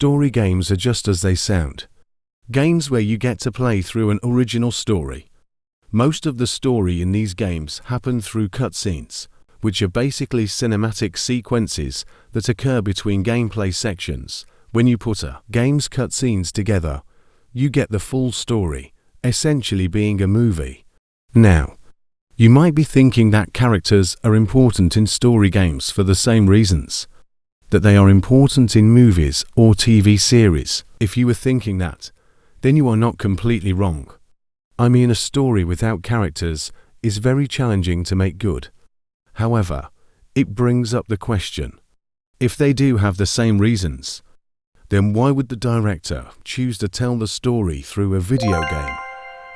Story games are just as they sound. Games where you get to play through an original story. Most of the story in these games happen through cutscenes, which are basically cinematic sequences that occur between gameplay sections. When you put a game's cutscenes together, you get the full story, essentially being a movie. Now, you might be thinking that characters are important in story games for the same reasons that they are important in movies or TV series. If you were thinking that, then you are not completely wrong. I mean, a story without characters is very challenging to make good. However, it brings up the question, if they do have the same reasons, then why would the director choose to tell the story through a video game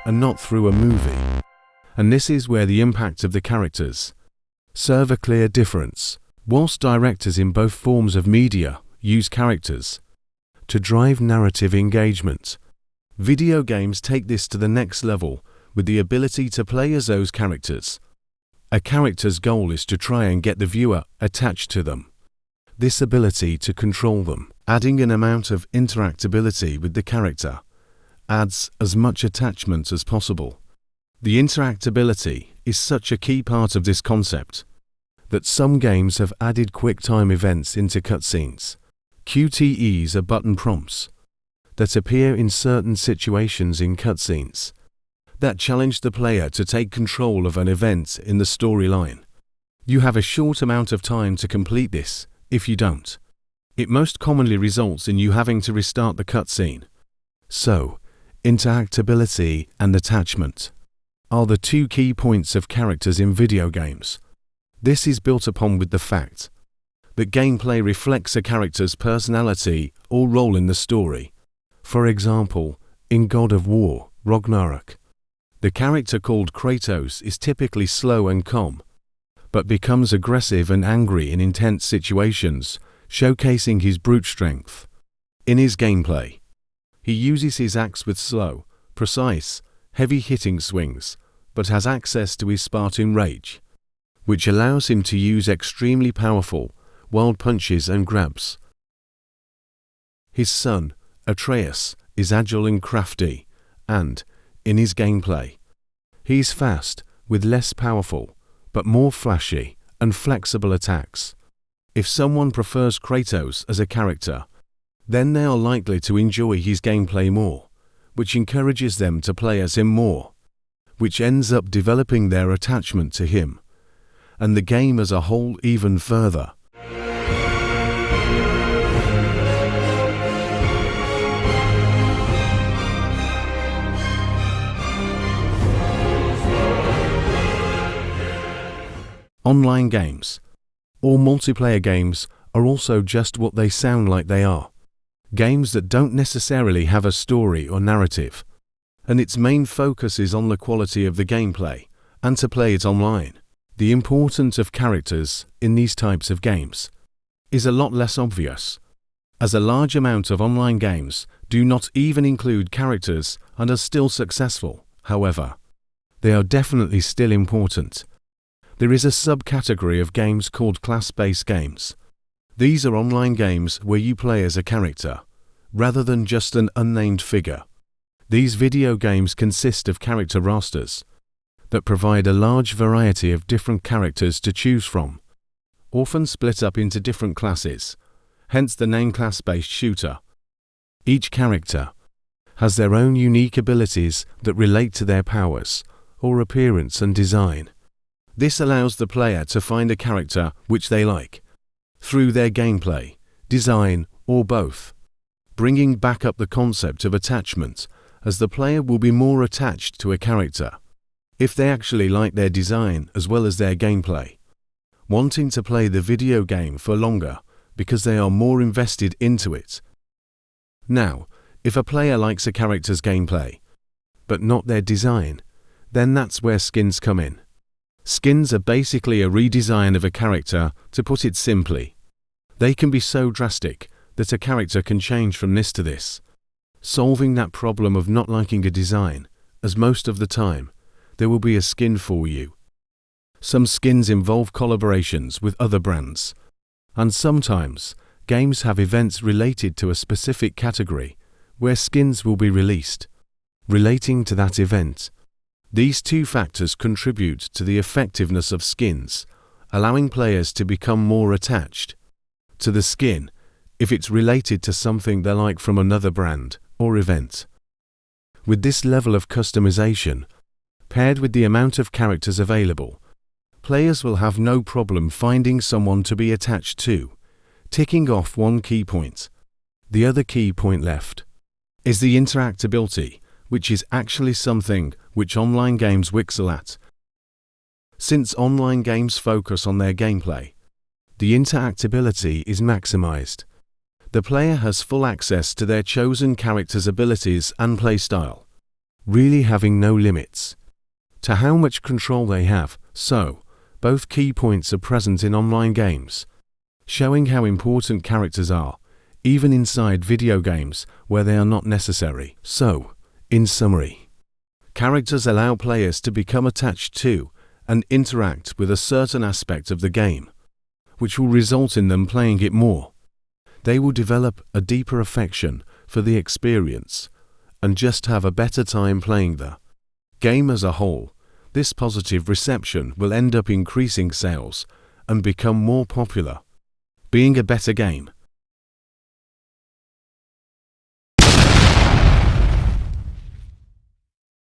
and not through a movie? And this is where the impact of the characters serve a clear difference. Whilst directors in both forms of media use characters to drive narrative engagement, video games take this to the next level with the ability to play as those characters. A character's goal is to try and get the viewer attached to them. This ability to control them, adding an amount of interactability with the character, adds as much attachment as possible. The interactability is such a key part of this concept that some games have added quick-time events into cutscenes. QTEs are button prompts that appear in certain situations in cutscenes that challenge the player to take control of an event in the storyline. You have a short amount of time to complete this. If you don't, it most commonly results in you having to restart the cutscene. So, interactability and attachment are the two key points of characters in video games. This is built upon with the fact that gameplay reflects a character's personality or role in the story. For example, in God of War, Ragnarok, the character called Kratos is typically slow and calm, but becomes aggressive and angry in intense situations, showcasing his brute strength. In his gameplay, he uses his axe with slow, precise, heavy-hitting swings, but has access to his Spartan rage, which allows him to use extremely powerful, wild punches and grabs. His son, Atreus, is agile and crafty, and, in his gameplay, he is fast, with less powerful, but more flashy and flexible attacks. If someone prefers Kratos as a character, then they are likely to enjoy his gameplay more, which encourages them to play as him more, which ends up developing their attachment to him, and the game as a whole even further. Online games or multiplayer games are also just what they sound like they are. Games that don't necessarily have a story or narrative, and its main focus is on the quality of the gameplay and to play it online. The importance of characters in these types of games is a lot less obvious, as a large amount of online games do not even include characters and are still successful. However, they are definitely still important. There is a subcategory of games called class-based games. These are online games where you play as a character, rather than just an unnamed figure. These video games consist of character rosters that provide a large variety of different characters to choose from, often split up into different classes, hence the name class-based shooter. Each character has their own unique abilities that relate to their powers or appearance and design. This allows the player to find a character which they like, through their gameplay, design, or both, bringing back up the concept of attachment, as the player will be more attached to a character if they actually like their design as well as their gameplay, wanting to play the video game for longer because they are more invested into it. Now, if a player likes a character's gameplay, but not their design, then that's where skins come in. Skins are basically a redesign of a character, to put it simply. They can be so drastic that a character can change from this to this, solving that problem of not liking a design, as most of the time, there will be a skin for you. Some skins involve collaborations with other brands, and sometimes Games have events related to a specific category, where skins will be released, relating to that event. These two factors contribute to the effectiveness of skins, allowing players to become more attached to the skin if it's related to something they like from another brand or event. With this level of customization, paired with the amount of characters available, players will have no problem finding someone to be attached to, ticking off one key point. The other key point left is the interactability, which is actually something which online games excel at. Since online games focus on their gameplay, the interactability is maximized. The player has full access to their chosen character's abilities and playstyle, really having no limits to how much control they have. So, both key points are present in online games, showing how important characters are, even inside video games where they are not necessary. So, in summary, characters allow players to become attached to and interact with a certain aspect of the game, which will result in them playing it more. They will develop a deeper affection for the experience and just have a better time playing the game as a whole. This positive reception will end up increasing sales and become more popular, being a better game.